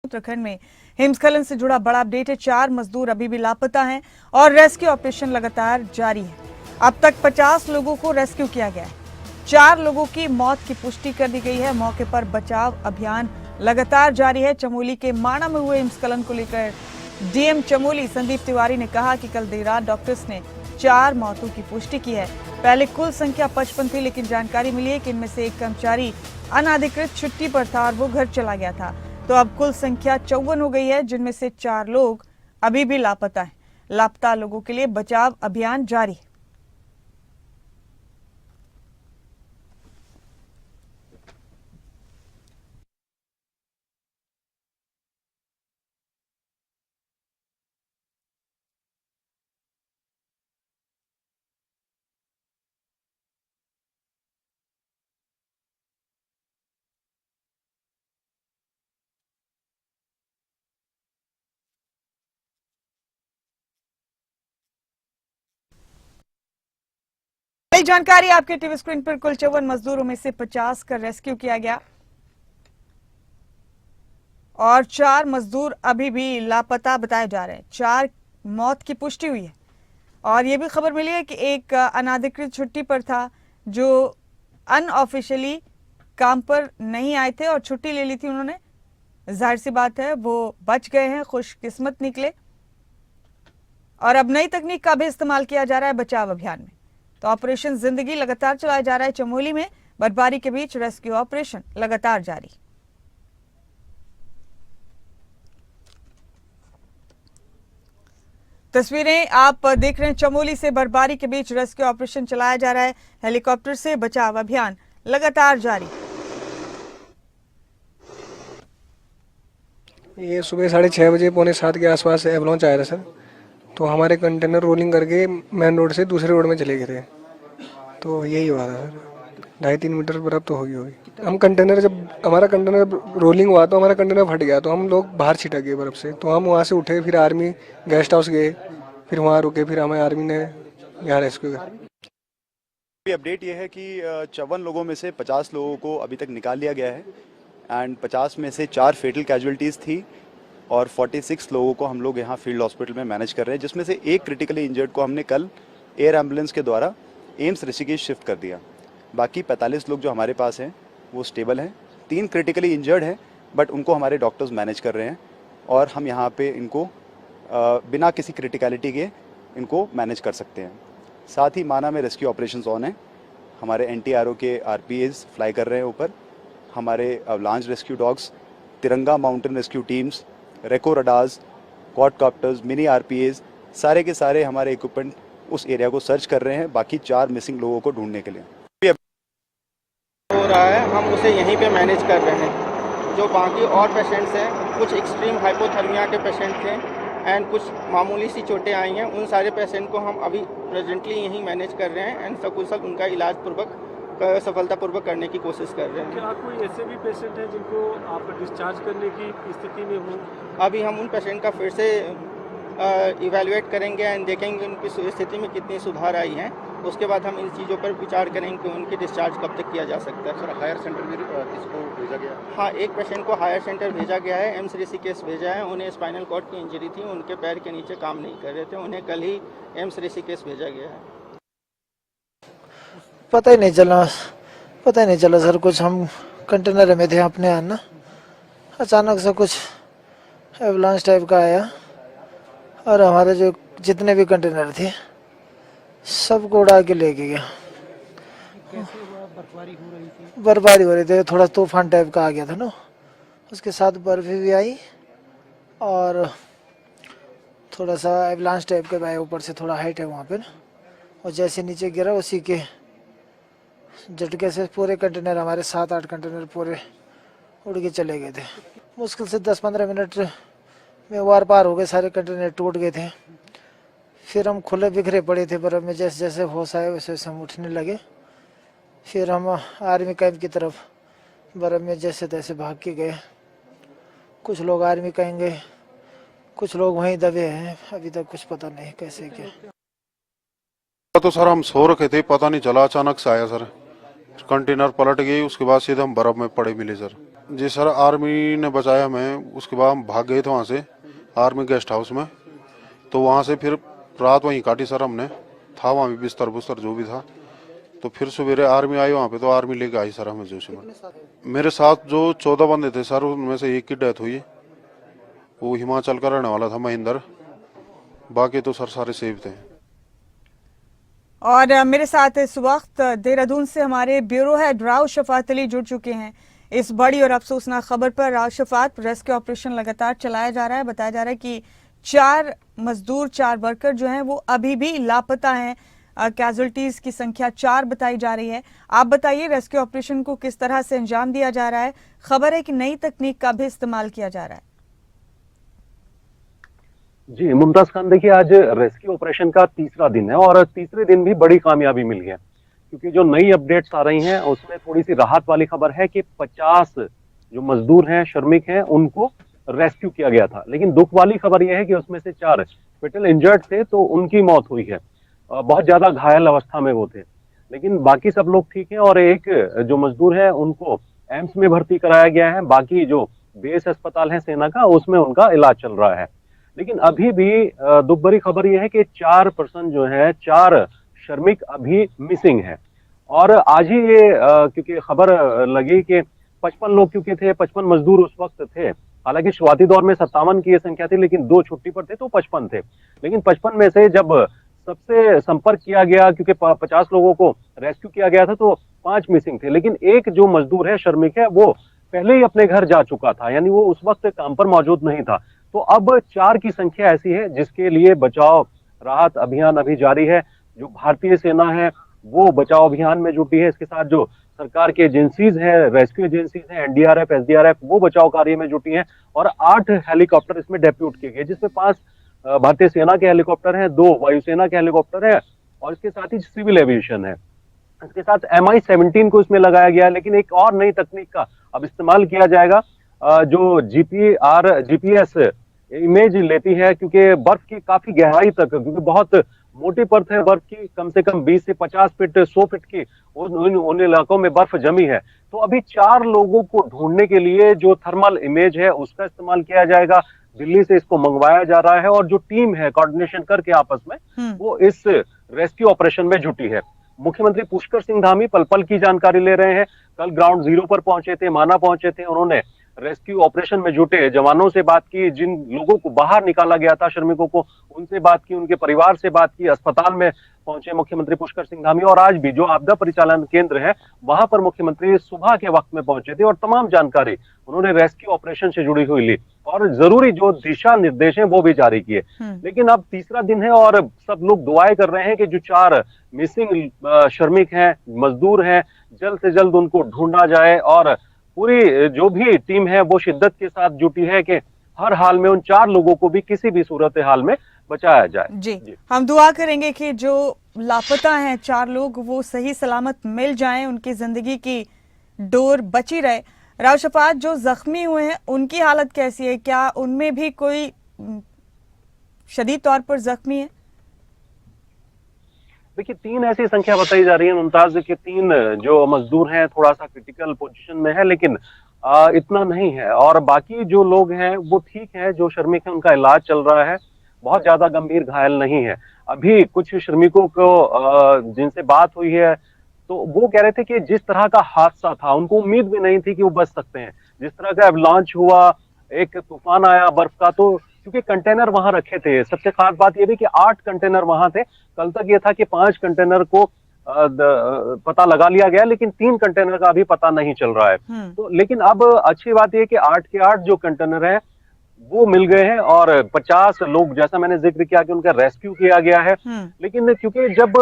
उत्तराखंड में हिमस्खलन से जुड़ा बड़ा अपडेट है। 4 मजदूर अभी भी लापता हैं और रेस्क्यू ऑपरेशन लगातार जारी है। अब तक 50 लोगों को रेस्क्यू किया गया है। 4 लोगों की मौत की पुष्टि कर दी गई है। मौके पर बचाव अभियान लगातार जारी है। चमोली के माणा में हुए हिमस्खलन को लेकर डीएम चमोली संदीप तिवारी ने कहा कि कल देर रात डॉक्टर्स ने 4 मौतों की पुष्टि की है। पहले कुल संख्या 55 थी, लेकिन जानकारी मिली है कि इनमें से एक कर्मचारी अनाधिकृत छुट्टी पर था और वो घर चला गया था। तो अब कुल संख्या 54 हो गई है, जिनमें से 4 लोग अभी भी लापता हैं। लापता लोगों के लिए बचाव अभियान जारी है। नई जानकारी आपके टीवी स्क्रीन पर। कुल 54 मजदूरों में से 50 का रेस्क्यू किया गया और 4 मजदूर अभी भी लापता बताए जा रहे हैं। 4 मौत की पुष्टि हुई है और ये भी खबर मिली है कि एक अनाधिकृत छुट्टी पर था, जो अनऑफिशियली काम पर नहीं आए थे और छुट्टी ले ली थी उन्होंने। जाहिर सी बात है वो बच गए हैं, खुशकिस्मत निकले। और अब नई तकनीक का भी इस्तेमाल किया जा रहा है बचाव अभियान में। तो ऑपरेशन जिंदगी लगातार चलाया जा रहा है। चमोली में बर्फबारी के बीच रेस्क्यू ऑपरेशन लगातार जारी। तस्वीरें आप देख रहे हैं। चमोली से बर्फबारी के बीच रेस्क्यू ऑपरेशन चलाया जा रहा है। हेलीकॉप्टर से बचाव अभियान लगातार जारी। ये सुबह 6:30 बजे 6:45 के आसपास एवलांच आया था सर। तो हमारे कंटेनर रोलिंग करके मेन रोड से दूसरे रोड में चले गए थे। तो यही हुआ था सर। 2.5-3 मीटर बर्फ तो होगी। हम कंटेनर, जब हमारा कंटेनर रोलिंग हुआ तो हमारा कंटेनर फट गया, तो हम लोग बाहर छिटक गए बर्फ से। तो हम वहाँ से उठे, फिर आर्मी गेस्ट हाउस गए, फिर वहाँ रुके, फिर हमें आर्मी ने यहाँ रेस्क्यू किया। अपडेट ये है कि 54 लोगों में से 50 लोगों को अभी तक निकाल लिया गया है एंड 50 में से 4 फेटल कैजुअलिटीज़ थी और 46 लोगों को हम लोग यहाँ फील्ड हॉस्पिटल में मैनेज कर रहे हैं, जिसमें से एक क्रिटिकली इंजर्ड को हमने कल एयर एम्बुलेंस के द्वारा एम्स ऋषिकेश शिफ्ट कर दिया। बाकी 45 लोग जो हमारे पास हैं वो स्टेबल हैं। 3 क्रिटिकली इंजर्ड हैं, बट उनको हमारे डॉक्टर्स मैनेज कर रहे हैं और हम यहाँ पे इनको बिना किसी क्रिटिकलिटी के इनको मैनेज कर सकते हैं। साथ ही माना में रेस्क्यू ऑपरेशंस ऑन है। हमारे NTRO के RPAs फ्लाई कर रहे हैं ऊपर। हमारे अवलांच रेस्क्यू डॉग्स, तिरंगा माउंटेन रेस्क्यू टीम्स, रेको रडार्स, क्वाडकॉप्टर्स, मिनी RPAs, सारे के सारे हमारे इक्विपमेंट उस एरिया को सर्च कर रहे हैं बाकी 4 मिसिंग लोगों को ढूंढने के लिए। हो रहा है, हम उसे यहीं पे मैनेज कर रहे हैं। जो बाकी और पेशेंट्स हैं, कुछ एक्सट्रीम हाइपोथर्मिया के पेशेंट थे एंड कुछ मामूली सी चोटें आई हैं, उन सारे पेशेंट को हम अभी प्रेजेंटली यहीं मैनेज कर रहे हैं एंड सकुशल उनका इलाज पूर्वक सफलतापूर्वक करने की कोशिश कर रहे हैं। क्या कोई ऐसे भी पेशेंट हैं जिनको आप डिस्चार्ज करने की स्थिति में हो? अभी हम उन पेशेंट का फिर से इवैल्यूएट करेंगे एंड देखेंगे उनकी स्थिति में कितनी सुधार आई है। उसके बाद हम इन चीज़ों पर विचार करेंगे कि उनकी डिस्चार्ज कब तक किया जा सकता है। सर, हायर सेंटर में किसको भेजा गया? हाँ, एक पेशेंट को हायर सेंटर भेजा गया है, एम्स ऋषिकेश भेजा है। उन्हें स्पाइनल कॉर्ड की इंजरी थी, उनके पैर के नीचे काम नहीं कर रहे थे, उन्हें कल ही एम्स ऋषिकेश भेजा गया है। पता ही नहीं चला सर। कुछ हम कंटेनर में थे अपने यहाँ ना, अचानक से कुछ एवलांच टाइप का आया और हमारे जो जितने भी कंटेनर थे सबको उड़ा के लेके गया। बर्फबारी हो रही थी, थोड़ा तूफान टाइप का आ गया था ना, उसके साथ बर्फ भी आई और थोड़ा सा एवलांच टाइप का आया। ऊपर से थोड़ा हाइट है वहाँ पे ना, और जैसे नीचे गिरा उसी के झटके से पूरे कंटेनर, हमारे 7-8 कंटेनर पूरे उड़ के चले गए थे। मुश्किल से 10-15 मिनट में वार पार हो गए, सारे कंटेनर टूट गए थे। फिर हम खुले बिखरे पड़े थे बर्फ में, जैसे जैसे होश आए वैसे वैसे हम उठने लगे। फिर हम आर्मी कैंप की तरफ बर्फ में जैसे तैसे भाग के गए। कुछ लोग आर्मी कैंप गए, कुछ लोग वहीं दबे हैं, अभी तक कुछ पता नहीं कैसे क्या। तो सर हम सो रखे थे, पता नहीं चला, अचानक से आया सर। कंटेनर पलट गई, उसके बाद सीधे हम बर्फ में पड़े मिले सर। जी सर, आर्मी ने बचाया हमें। उसके बाद हम भाग गए थे वहाँ से आर्मी गेस्ट हाउस में। तो वहाँ से फिर रात वहीं काटी सर हमने। था वहाँ भी बिस्तर बुस्तर जो भी था। तो फिर सवेरे आर्मी आई वहाँ पे, तो आर्मी लेके आई सर हमें जोशी में। मेरे साथ जो 14 बंदे थे सर, उनमें से एक की डेथ हुई। वो हिमाचल का रहने वाला था, महेंद्र। बाकी तो सर सारे सेफ थे। और मेरे साथ इस वक्त देहरादून से हमारे ब्यूरो हेड राव शफात अली जुड़ चुके हैं इस बड़ी और अफसोसनाक खबर पर। राव शफात, रेस्क्यू ऑपरेशन लगातार चलाया जा रहा है। बताया जा रहा है कि 4 मजदूर, 4 वर्कर जो हैं वो अभी भी लापता हैं। कैजुअल्टीज की संख्या 4 बताई जा रही है। आप बताइए, रेस्क्यू ऑपरेशन को किस तरह से अंजाम दिया जा रहा है? खबर है कि नई तकनीक का भी इस्तेमाल किया जा रहा है। जी मुमताज खान, देखिए आज रेस्क्यू ऑपरेशन का तीसरा दिन है और तीसरे दिन भी बड़ी कामयाबी मिली है, क्योंकि जो नई अपडेट्स आ रही हैं उसमें थोड़ी सी राहत वाली खबर है कि 50 जो मजदूर हैं, श्रमिक हैं, उनको रेस्क्यू किया गया था। लेकिन दुख वाली खबर यह है कि उसमें से 4 फेटल इंजर्ड थे, तो उनकी मौत हुई है। बहुत ज्यादा घायल अवस्था में वो थे, लेकिन बाकी सब लोग ठीक हैं। और एक जो मजदूर है उनको एम्स में भर्ती कराया गया है। बाकी जो बेस अस्पताल है सेना का, उसमें उनका इलाज चल रहा है। लेकिन अभी भी दुख भरी खबर यह है कि 4 पर्सन जो है, 4 श्रमिक अभी मिसिंग है। और आज ही ये क्योंकि खबर लगी कि 55 लोग क्योंकि थे, 55 मजदूर उस वक्त थे। हालांकि शुरुआती दौर में 57 की ये संख्या थी, लेकिन 2 छुट्टी पर थे तो 55 थे। लेकिन 55 में से जब सबसे संपर्क किया गया, क्योंकि 50 लोगों को रेस्क्यू किया गया था, तो 5 मिसिंग थे। लेकिन एक जो मजदूर है, श्रमिक है, वो पहले ही अपने घर जा चुका था, यानी वो उस वक्त काम पर मौजूद नहीं था। तो अब 4 की संख्या ऐसी है जिसके लिए बचाव राहत अभियान अभी जारी है। जो भारतीय सेना है वो बचाव अभियान में जुटी है। इसके साथ जो सरकार की एजेंसीज हैं, रेस्क्यू एजेंसीज हैं, एनडीआरएफ, एसडीआरएफ, वो बचाव कार्य में जुटी हैं। और 8 हेलीकॉप्टर इसमें डेप्यूट किए गए, जिसमें 5 भारतीय सेना के हेलीकॉप्टर हैं, 2 वायुसेना के हेलीकॉप्टर हैं और इसके साथ ही सिविल एविएशन है। इसके साथ MI-17 को इसमें लगाया गया है। लेकिन एक और नई तकनीक का अब इस्तेमाल किया जाएगा, जो जीपीएस इमेज लेती है, क्योंकि बर्फ की काफी गहराई तक, क्योंकि बहुत मोटी परत है बर्फ की, कम से कम 20 से 50 फीट, 100 फीट की उन इलाकों में बर्फ जमी है। तो अभी 4 लोगों को ढूंढने के लिए जो थर्मल इमेज है उसका इस्तेमाल किया जाएगा। दिल्ली से इसको मंगवाया जा रहा है और जो टीम है कोऑर्डिनेशन करके आपस में वो इस रेस्क्यू ऑपरेशन में जुटी है। मुख्यमंत्री पुष्कर सिंह धामी पल पल की जानकारी ले रहे हैं। कल ग्राउंड जीरो पर पहुंचे थे, माना पहुंचे थे। उन्होंने रेस्क्यू ऑपरेशन में जुटे जवानों से बात की, जिन लोगों को बाहर निकाला गया था, श्रमिकों को, उनसे बात की, उनके परिवार से बात की। अस्पताल में पहुंचे मुख्यमंत्री पुष्कर सिंह धामी। और आज भी जो आपदा परिचालन केंद्र है वहां पर मुख्यमंत्री सुबह के वक्त में पहुंचे थे और तमाम जानकारी उन्होंने रेस्क्यू ऑपरेशन से जुड़ी हुई ली और जरूरी जो दिशा निर्देश हैं वो भी जारी किए। लेकिन अब तीसरा दिन है और सब लोग दुआएं कर रहे हैं कि जो 4 मिसिंग श्रमिक हैं, मजदूर हैं, जल्द से जल्द उनको ढूंढा जाए। और पूरी जो भी टीम है वो शिद्दत के साथ जुटी है कि हर हाल में उन 4 लोगों को भी किसी भी सूरत हाल में बचाया जाए। जी, हम दुआ करेंगे कि जो लापता हैं 4 लोग वो सही सलामत मिल जाएं, उनकी जिंदगी की डोर बची रहे। राव शफात, जो जख्मी हुए हैं उनकी हालत कैसी है? क्या उनमें भी कोई शदीद तौर पर जख्मी है? देखिए 3 ऐसी संख्या बताई जा रही है मुमताज के 3 जो मजदूर हैं थोड़ा सा क्रिटिकल पोजीशन में है, लेकिन इतना नहीं है। और बाकी जो लोग हैं वो ठीक है, जो श्रमिक है उनका इलाज चल रहा है, बहुत ज्यादा गंभीर घायल नहीं है। अभी कुछ श्रमिकों को जिनसे बात हुई है तो वो कह रहे थे कि जिस तरह का हादसा था उनको उम्मीद भी नहीं थी कि वो बच सकते हैं। जिस तरह का एवलांच हुआ, एक तूफान आया बर्फ का, तो क्योंकि कंटेनर वहां रखे थे। सबसे खास बात यह भी कि 8 कंटेनर वहां थे। कल तक ये था कि 5 कंटेनर को पता लगा लिया गया, लेकिन 3 कंटेनर का अभी पता नहीं चल रहा है। तो लेकिन अब अच्छी बात यह कि 8 के 8 जो कंटेनर है वो मिल गए हैं और 50 लोग, जैसा मैंने जिक्र किया कि उनका रेस्क्यू किया गया है। लेकिन क्योंकि जब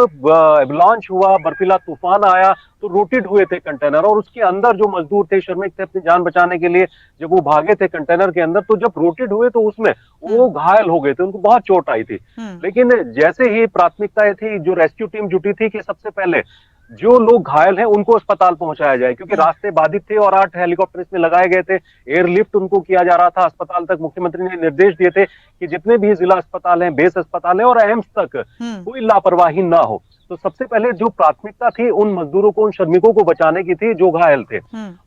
लॉन्च हुआ, बर्फीला तूफान आया, तो रोटेट हुए थे कंटेनर और उसके अंदर जो मजदूर थे, श्रमिक थे, अपनी जान बचाने के लिए जब वो भागे थे कंटेनर के अंदर, तो जब रोटेट हुए तो उसमें वो घायल हो गए थे, उनको बहुत चोट आई थी। लेकिन जैसे ही प्राथमिकता थी, जो रेस्क्यू टीम जुटी थी कि सबसे पहले जो लोग घायल हैं उनको अस्पताल पहुंचाया जाए, क्योंकि रास्ते बाधित थे और 8 हेलीकॉप्टर इसमें लगाए गए थे। एयरलिफ्ट उनको किया जा रहा था अस्पताल तक। मुख्यमंत्री ने निर्देश दिए थे कि जितने भी जिला अस्पताल हैं, बेस अस्पताल है और एम्स तक कोई लापरवाही ना हो। तो सबसे पहले जो प्राथमिकता थी उन मजदूरों को, उन श्रमिकों को बचाने की थी जो घायल थे।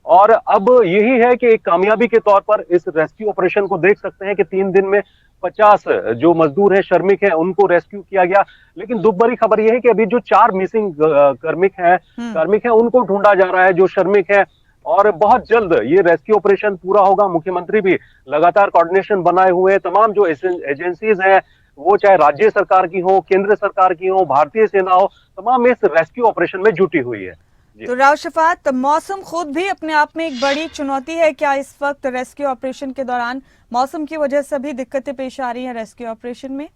और अब यही है कि एक कामयाबी के तौर पर इस रेस्क्यू ऑपरेशन को देख सकते हैं कि 3 दिन में 50 जो मजदूर हैं, श्रमिक हैं, उनको रेस्क्यू किया गया। लेकिन दुख भरी खबर यह है कि अभी जो 4 मिसिंग कार्मिक हैं उनको ढूंढा जा रहा है, जो श्रमिक हैं। और बहुत जल्द ये रेस्क्यू ऑपरेशन पूरा होगा। मुख्यमंत्री भी लगातार कोऑर्डिनेशन बनाए हुए हैं। तमाम जो एजेंसीज हैं, वो चाहे राज्य सरकार की हो, केंद्र सरकार की हो, भारतीय सेना हो, तमाम इस रेस्क्यू ऑपरेशन में जुटी हुई है। तो राव शफात, मौसम खुद भी अपने आप में एक बड़ी चुनौती है क्या इस वक्त रेस्क्यू ऑपरेशन के दौरान? मौसम की वजह से भी दिक्कतें पेश आ रही हैं रेस्क्यू ऑपरेशन में?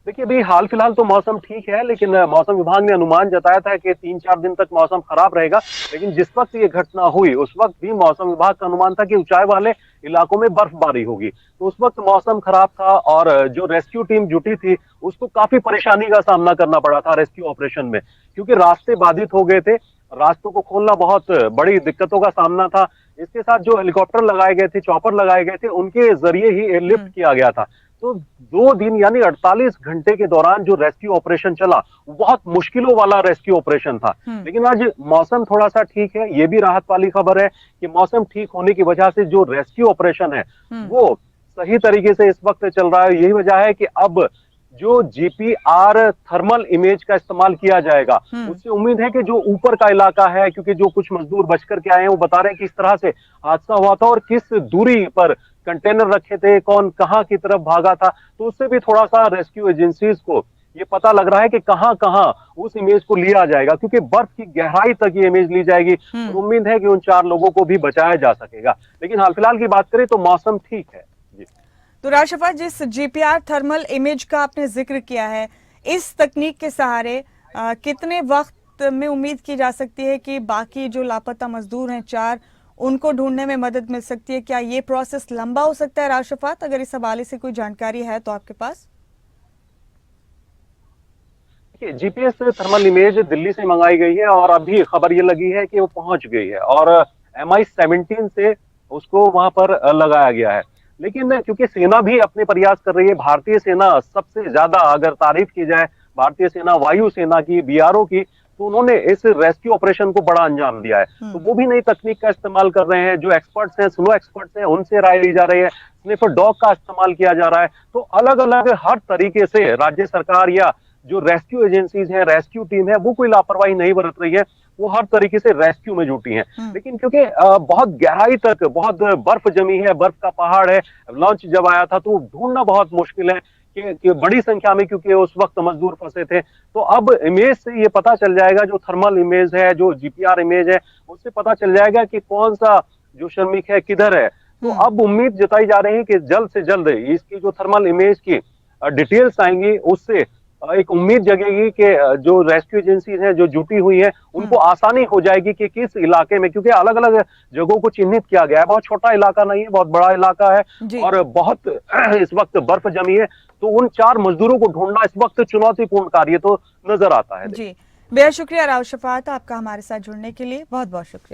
देखिए, अभी हाल फिलहाल तो मौसम ठीक है, लेकिन मौसम विभाग ने अनुमान जताया था कि 3-4 दिन तक मौसम खराब रहेगा। लेकिन जिस वक्त ये घटना हुई उस वक्त भी मौसम विभाग का अनुमान था कि ऊंचाई वाले इलाकों में बर्फबारी होगी। तो उस वक्त मौसम खराब था और जो रेस्क्यू टीम जुटी थी उसको काफी परेशानी का सामना करना पड़ा था रेस्क्यू ऑपरेशन में, क्योंकि रास्ते बाधित हो गए थे। रास्तों को खोलना बहुत बड़ी दिक्कतों का सामना था। इसके साथ जो हेलीकॉप्टर लगाए गए थे, चॉपर लगाए गए थे, उनके जरिए ही एयरलिफ्ट किया गया था। तो 2 दिन यानी 48 घंटे के दौरान जो रेस्क्यू ऑपरेशन चला वो बहुत मुश्किलों वाला रेस्क्यू ऑपरेशन था। लेकिन आज मौसम थोड़ा सा ठीक है, ये भी राहत वाली खबर है कि मौसम ठीक होने की वजह से जो रेस्क्यू ऑपरेशन है वो सही तरीके से इस वक्त चल रहा है। यही वजह है कि अब जो जीपीआर थर्मल इमेज का इस्तेमाल किया जाएगा, उससे उम्मीद है कि जो ऊपर का इलाका है, क्योंकि जो कुछ मजदूर बच करके आए हैं वो बता रहे हैं किस तरह से हादसा हुआ था और किस दूरी पर कंटेनर रखे थे, कौन कहां की तरफ भागा था। तो उससे भी थोड़ा सा रेस्क्यू एजेंसीज को ये पता लग रहा है कि कहां कहां उस इमेज को लिया जाएगा, क्योंकि बर्फ की गहराई तक ये इमेज ली जाएगी। तो उम्मीद है कि उन 4 लोगों को भी बचाया जा सकेगा। लेकिन हाल फिलहाल की बात करें तो मौसम ठीक है जी। तो राव शफात, जिस जीपीआर थर्मल इमेज का आपने जिक्र किया है, इस तकनीक के सहारे कितने वक्त में उम्मीद की जा सकती है कि बाकी जो लापता मजदूर हैं 4, उनको ढूंढने में मदद मिल सकती है? क्या ये प्रोसेस लंबा हो सकता है राव शफात? अगर इस हवाले से कोई जानकारी है तो आपके पास। जीपीएस थर्मल इमेज दिल्ली से मंगाई गई है और अभी खबर ये लगी है कि वो पहुंच गई है और MI-17 से उसको वहां पर लगाया गया है। लेकिन क्योंकि सेना भी अपने प्रयास कर रही है, भारतीय सेना सबसे ज्यादा अगर तारीफ की जाए भारतीय सेना वायु सेना की, BRO की, तो उन्होंने इस रेस्क्यू ऑपरेशन को बड़ा अंजाम दिया है। तो वो भी नई तकनीक का इस्तेमाल कर रहे हैं। जो एक्सपर्ट्स हैं, स्नो एक्सपर्ट्स हैं, उनसे राय ली जा रही है। स्निफर डॉग का इस्तेमाल किया जा रहा है। तो अलग अलग हर तरीके से राज्य सरकार या जो रेस्क्यू एजेंसीज हैं, रेस्क्यू टीम है, वो कोई लापरवाही नहीं बरत रही है। वो हर तरीके से रेस्क्यू में जुटी हैं। लेकिन क्योंकि बहुत गहराई तक बहुत बर्फ जमी है, बर्फ का पहाड़ है, लॉन्च जब आया था तो ढूंढना बहुत मुश्किल है कि बड़ी संख्या में, क्योंकि उस वक्त मजदूर फंसे थे। तो अब इमेज से ये पता चल जाएगा, जो थर्मल इमेज है, जो जीपीआर इमेज है, उससे पता चल जाएगा कि कौन सा जो श्रमिक है किधर है। तो अब उम्मीद जताई जा रही है कि जल्द से जल्द इसकी जो थर्मल इमेज की डिटेल्स आएंगी, उससे एक उम्मीद जगेगी कि जो रेस्क्यू एजेंसीज हैं जो जुटी हुई हैं उनको आसानी हो जाएगी कि किस इलाके में, क्योंकि अलग अलग जगहों को चिन्हित किया गया है। बहुत छोटा इलाका नहीं है, बहुत बड़ा इलाका है और बहुत इस वक्त बर्फ जमी है। तो उन 4 मजदूरों को ढूंढना इस वक्त चुनौतीपूर्ण कार्य तो नजर आता है। जी, बेहद शुक्रिया राव शफात, आपका हमारे साथ जुड़ने के लिए बहुत बहुत शुक्रिया।